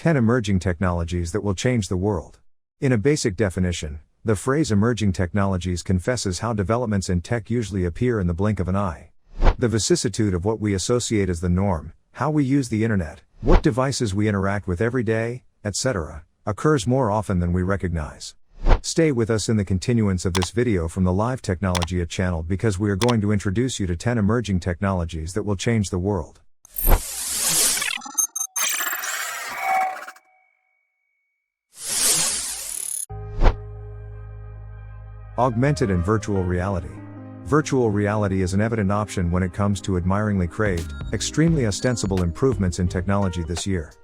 10 emerging technologies that will change the world. In a basic definition, the phrase emerging technologies confesses how developments in tech usually appear in the blink of an eye. The vicissitude of what we associate as the norm, how we use the internet, what devices we interact with every day, etc., occurs more often than we recognize. Stay with us in the continuance of this video from the livetechnologya channel because we are going to introduce you to 10 emerging technologies that will change the world. Augmented and Virtual Reality. Virtual reality is an evident option when it comes to admiringly craved, extremely ostensible improvements in technology this year.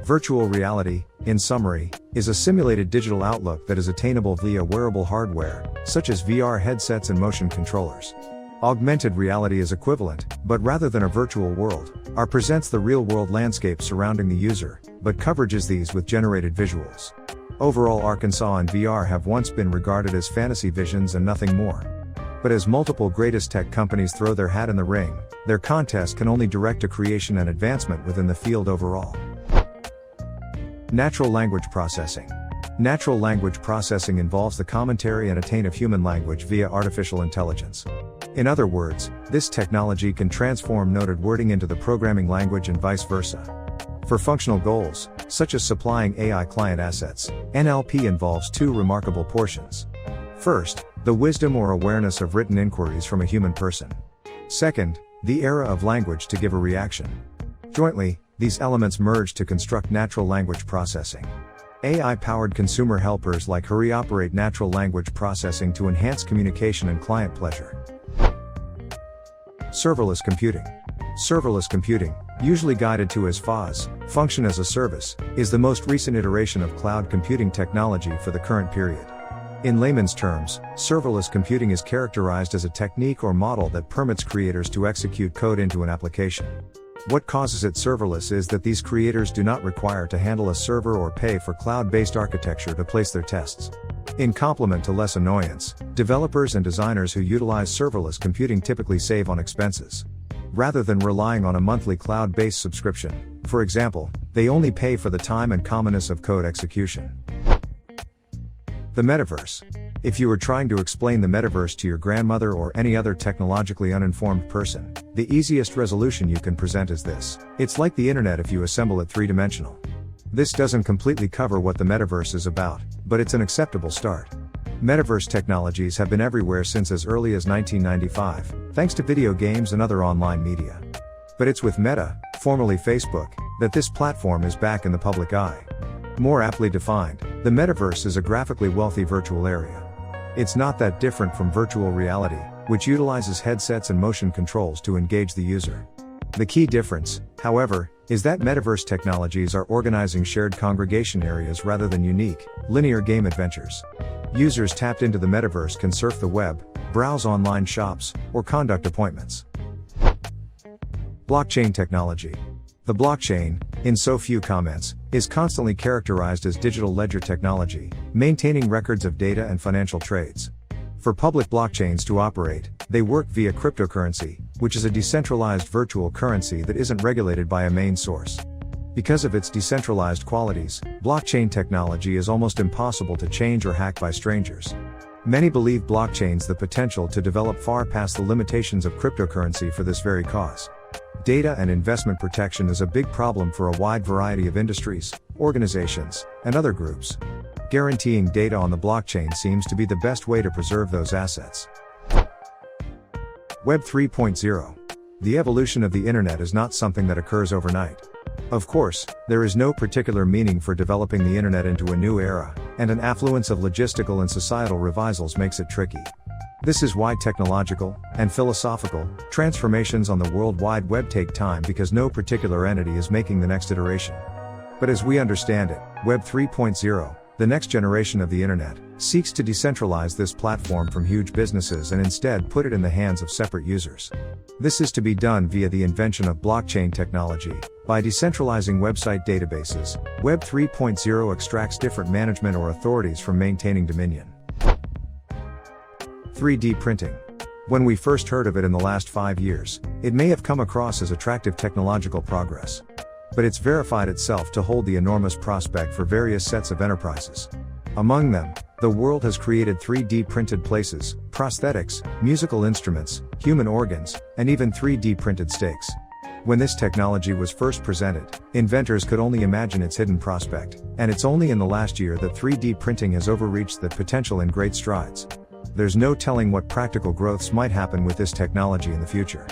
Virtual reality, in summary, is a simulated digital outlook that is attainable via wearable hardware, such as VR headsets and motion controllers. Augmented reality is equivalent, but rather than a virtual world, presents the real-world landscape surrounding the user, but coverages these with generated visuals. Overall, Arkansas and VR have once been regarded as fantasy visions and nothing more. But as multiple greatest tech companies throw their hat in the ring, their contest can only direct to creation and advancement within the field overall. Natural language processing. Natural language processing involves the commentary and attain of human language via artificial intelligence. In other words, this technology can transform noted wording into the programming language and vice versa. For functional goals, such as supplying AI client assets, NLP involves two remarkable portions. First, the wisdom or awareness of written inquiries from a human person. Second, the era of language to give a reaction. Jointly, these elements merge to construct natural language processing. AI-powered consumer helpers like Hurry operate natural language processing to enhance communication and client pleasure. Serverless computing. Serverless computing, usually guided to as FaaS, function as a service, is the most recent iteration of cloud computing technology for the current period. In layman's terms, serverless computing is characterized as a technique or model that permits creators to execute code into an application. What causes it serverless is that these creators do not require to handle a server or pay for cloud-based architecture to place their tests. In complement to less annoyance, developers and designers who utilize serverless computing typically save on expenses. Rather than relying on a monthly cloud-based subscription, for example, they only pay for the time and commonness of code execution. The metaverse. If you were trying to explain the metaverse to your grandmother or any other technologically uninformed person, the easiest resolution you can present is this: it's like the internet if you assemble it three-dimensional. This doesn't completely cover what the metaverse is about, but it's an acceptable start. Metaverse technologies have been everywhere since as early as 1995, thanks to video games and other online media. But it's with Meta, formerly Facebook, that this platform is back in the public eye. More aptly defined, the metaverse is a graphically wealthy virtual area. It's not that different from virtual reality, which utilizes headsets and motion controls to engage the user. The key difference, however, is that metaverse technologies are organizing shared congregation areas rather than unique, linear game adventures. Users tapped into the metaverse can surf the web, browse online shops, or conduct appointments. Blockchain technology. The blockchain, in so few comments, is constantly characterized as digital ledger technology, maintaining records of data and financial trades. For public blockchains to operate, they work via cryptocurrency, which is a decentralized virtual currency that isn't regulated by a main source. Because of its decentralized qualities, blockchain technology is almost impossible to change or hack by strangers. Many believe blockchains the potential to develop far past the limitations of cryptocurrency for this very cause. Data and investment protection is a big problem for a wide variety of industries, organizations, and other groups. Guaranteeing data on the blockchain seems to be the best way to preserve those assets. Web 3.0. The evolution of the internet is not something that occurs overnight. Of course, there is no particular meaning for developing the internet into a new era, and an affluence of logistical and societal revisals makes it tricky. This is why technological and philosophical transformations on the World Wide Web take time, because no particular entity is making the next iteration. But as we understand it, Web 3.0, the next generation of the internet, seeks to decentralize this platform from huge businesses and instead put it in the hands of separate users. This is to be done via the invention of blockchain technology. By decentralizing website databases, Web 3.0 extracts different management or authorities from maintaining dominion. 3D printing. When we first heard of it in the last 5 years, it may have come across as attractive technological progress. but it's verified itself to hold the enormous prospect for various sets of enterprises. Among them, the world has created 3D printed places, prosthetics, musical instruments, human organs, and even 3D printed steaks. When this technology was first presented, inventors could only imagine its hidden prospect, and it's only in the last year that 3D printing has overreached that potential in great strides. There's no telling what practical growths might happen with this technology in the future.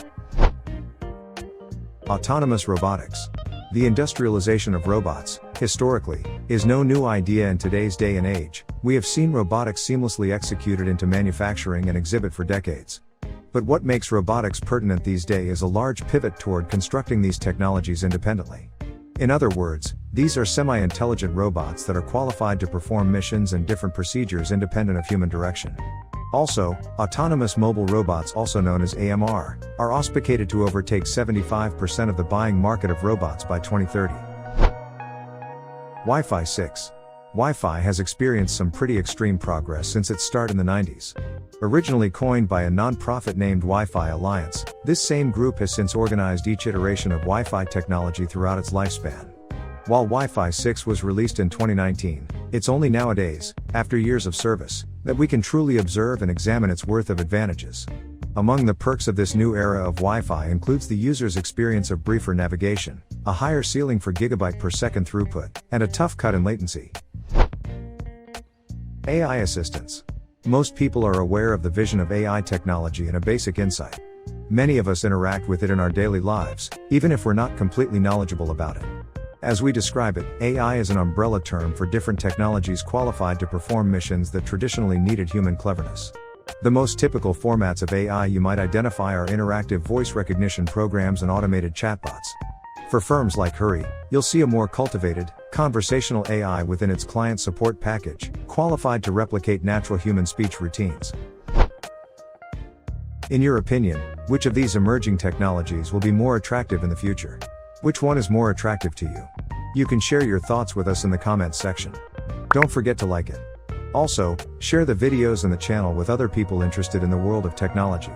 Autonomous robotics. The industrialization of robots, historically, is no new idea in today's day and age. We have seen robotics seamlessly executed into manufacturing and exhibit for decades. But what makes robotics pertinent these days is a large pivot toward constructing these technologies independently. In other words, these are semi-intelligent robots that are qualified to perform missions and different procedures independent of human direction. Also, autonomous mobile robots, also known as AMR, are auspicated to overtake 75% of the buying market of robots by 2030. Wi-Fi 6. Wi-Fi has experienced some pretty extreme progress since its start in the 90s. Originally coined by a non-profit named Wi-Fi Alliance, this same group has since organized each iteration of Wi-Fi technology throughout its lifespan. While Wi-Fi 6 was released in 2019, it's only nowadays, after years of service, that we can truly observe and examine its worth of advantages. Among the perks of this new era of Wi-Fi includes the user's experience of briefer navigation, a higher ceiling for gigabit per second throughput, and a tough cut in latency. AI assistants. Most people are aware of the vision of AI technology and a basic insight. Many of us interact with it in our daily lives, even if we're not completely knowledgeable about it. As we describe it, AI is an umbrella term for different technologies qualified to perform missions that traditionally needed human cleverness. The most typical formats of AI you might identify are interactive voice recognition programs and automated chatbots. For firms like Hurry, you'll see a more cultivated, conversational AI within its client support package, qualified to replicate natural human speech routines. In your opinion, which of these emerging technologies will be more attractive in the future? Which one is more attractive to you? You can share your thoughts with us in the comments section. Don't forget to like it. Also, share the videos and the channel with other people interested in the world of technology.